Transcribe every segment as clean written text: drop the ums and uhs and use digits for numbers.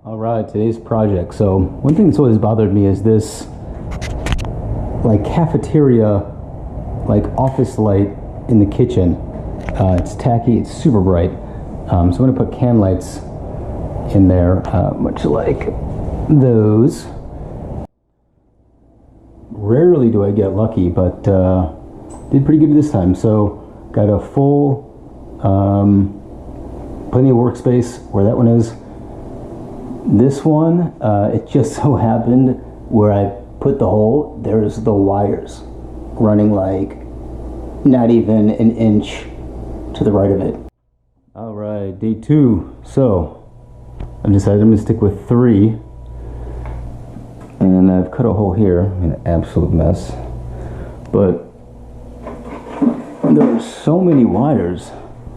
All right, today's project. So one thing that's always bothered me is this like cafeteria, like office light in the kitchen. It's tacky, it's super bright. So I'm gonna put can lights in there, much like those. Rarely do I get lucky, but did pretty good this time. So got a full, plenty of workspace where that one is. This one, it just so happened where I put the hole, there's the wires running like not even an inch to the right of it. All right, day 2. So I've decided I'm gonna stick with 3. And I've cut a hole here, an absolute mess. But there are so many wires.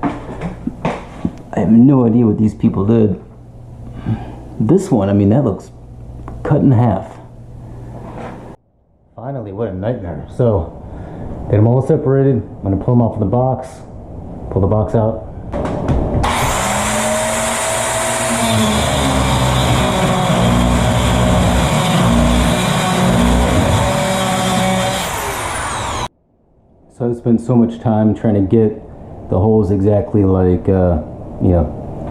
I have no idea what these people did. This one, I mean, that looks cut in half. Finally, what a nightmare. So, get them all separated. I'm gonna pull them off of the box, pull the box out. So I spent so much time trying to get the holes exactly like,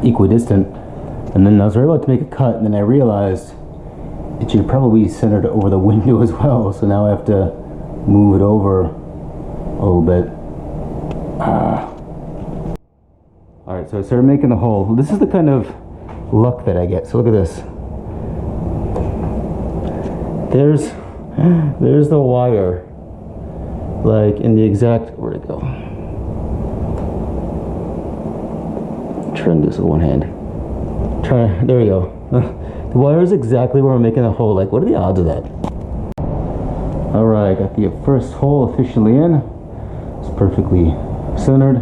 equidistant. And then I was about to make a cut, and then I realized it should probably be centered over the window as well. So now I have to move it over a little bit. All right, so I started making the hole. This is the kind of luck that I get. So look at this. There's the wire, like in the exact, where'd it go? Trim this with one hand. There we go. The wire is exactly where I'm making a hole. Like, what are the odds of that? All right, got the first hole officially in. It's perfectly centered.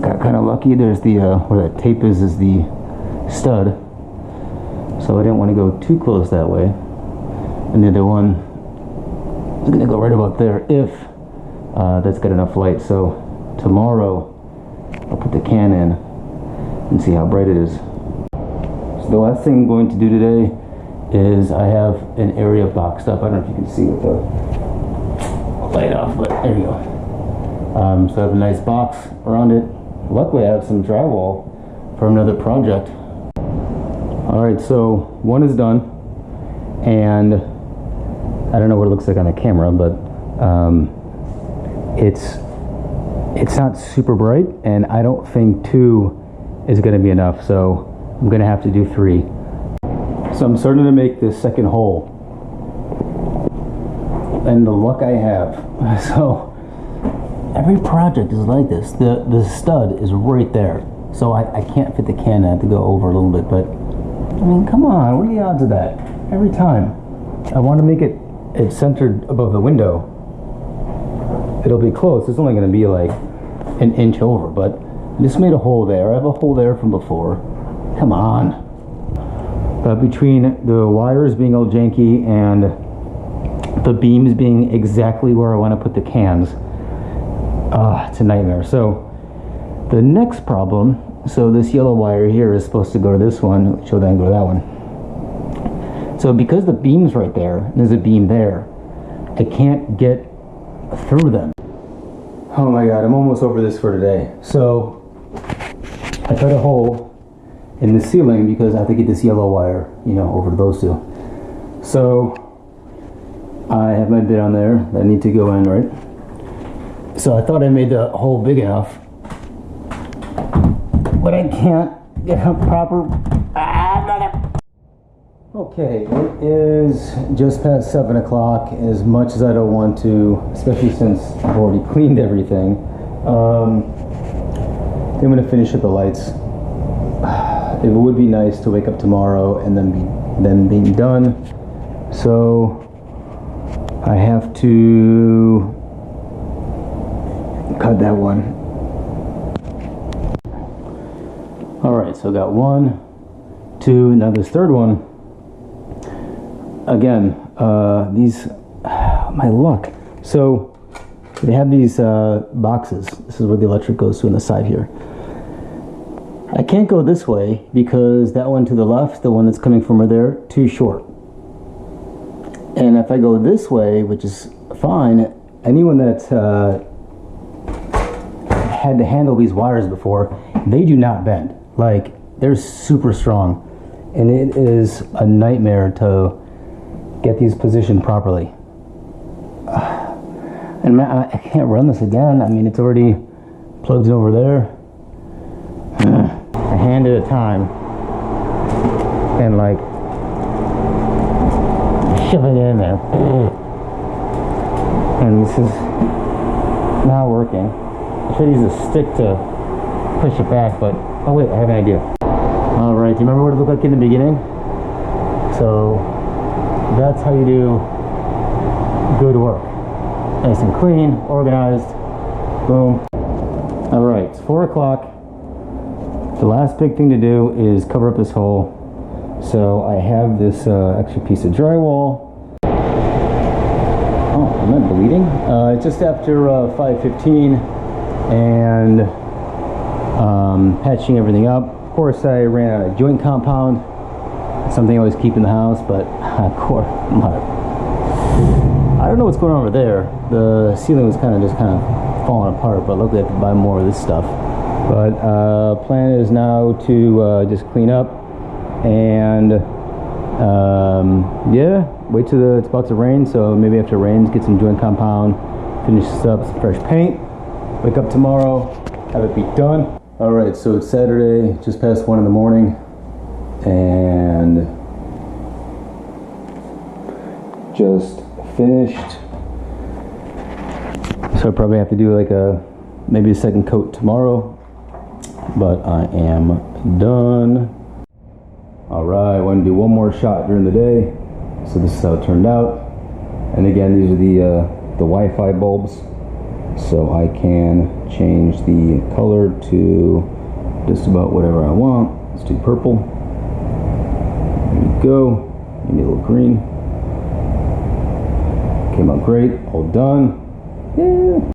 Got kind of lucky. There's the where that tape is the stud. So I didn't want to go too close that way. And the other one is gonna go right about there if that's got enough light. So tomorrow I'll put the can in and see how bright it is. So the last thing I'm going to do today is I have an area boxed up. I don't know if you can see with the light off, but there you go. So I have a nice box around it. Luckily I have some drywall for another project. All right, so one is done, and I don't know what it looks like on the camera, but it's not super bright, and I don't think 2 is going to be enough, so I'm going to have to do 3. So I'm starting to make this second hole, and the luck I have. So every project is like this. The stud is right there, so I can't fit the can. I have to go over a little bit, but I mean, come on, what are the odds of that? Every time. I want to make it centered above the window. It'll be close. It's only going to be like an inch over, but I just made a hole there. I have a hole there from before. Come on. But between the wires being all janky and the beams being exactly where I want to put the cans, it's a nightmare. So the next problem, so this yellow wire here is supposed to go to this one, so then go to that one. So because the beam's right there, there's a beam there, I can't get through them. Oh my god, I'm almost over this for today. So I cut a hole in the ceiling because I have to get this yellow wire, over to those 2. So I have my bit on there that I need to go in, right? So I thought I made the hole big enough, but I can't get a proper. Okay, it is just past 7 o'clock. As much as I don't want to, especially since I've already cleaned everything, I'm going to finish up the lights. It would be nice to wake up tomorrow and then being done. So I have to cut that one. All right, so I got 1, 2, now this third one. Again, these, my luck. So they have these boxes. This is where the electric goes to on the side here. I can't go this way because that one to the left, the one that's coming from over there, too short. And if I go this way, which is fine, anyone that had to handle these wires before, they do not bend. Like, they're super strong. And it is a nightmare to get these positioned properly. And man, I can't run this again. I mean, it's already plugged in over there. A hand at a time. And like, shove it in there. And this is not working. I should use a stick to push it back, but oh wait, I have an idea. All right, do you remember what it looked like in the beginning? So that's how you do good work. Nice and clean, organized, boom. All right, it's 4 o'clock. The last big thing to do is cover up this hole. So I have this extra piece of drywall. Oh, am I bleeding? It's just after 5:15 and patching everything up. Of course, I ran out of joint compound. Something I always keep in the house, but of course, I don't know what's going on over there. The ceiling was kind of falling apart, but luckily I have to buy more of this stuff. But plan is now to just clean up and yeah, wait till it's about to rain. So maybe after it rains, get some joint compound, finish this up, some fresh paint. Wake up tomorrow, have it be done. All right, so it's Saturday, just past 1 in the morning, and just finished. So I probably have to do like maybe a second coat tomorrow, but I am done. All right, I want to do one more shot during the day. So this is how it turned out. And again, these are the Wi-Fi bulbs. So I can change the color to just about whatever I want. Let's do purple. There we go. Maybe a little green. Came out great, all done. Yeah.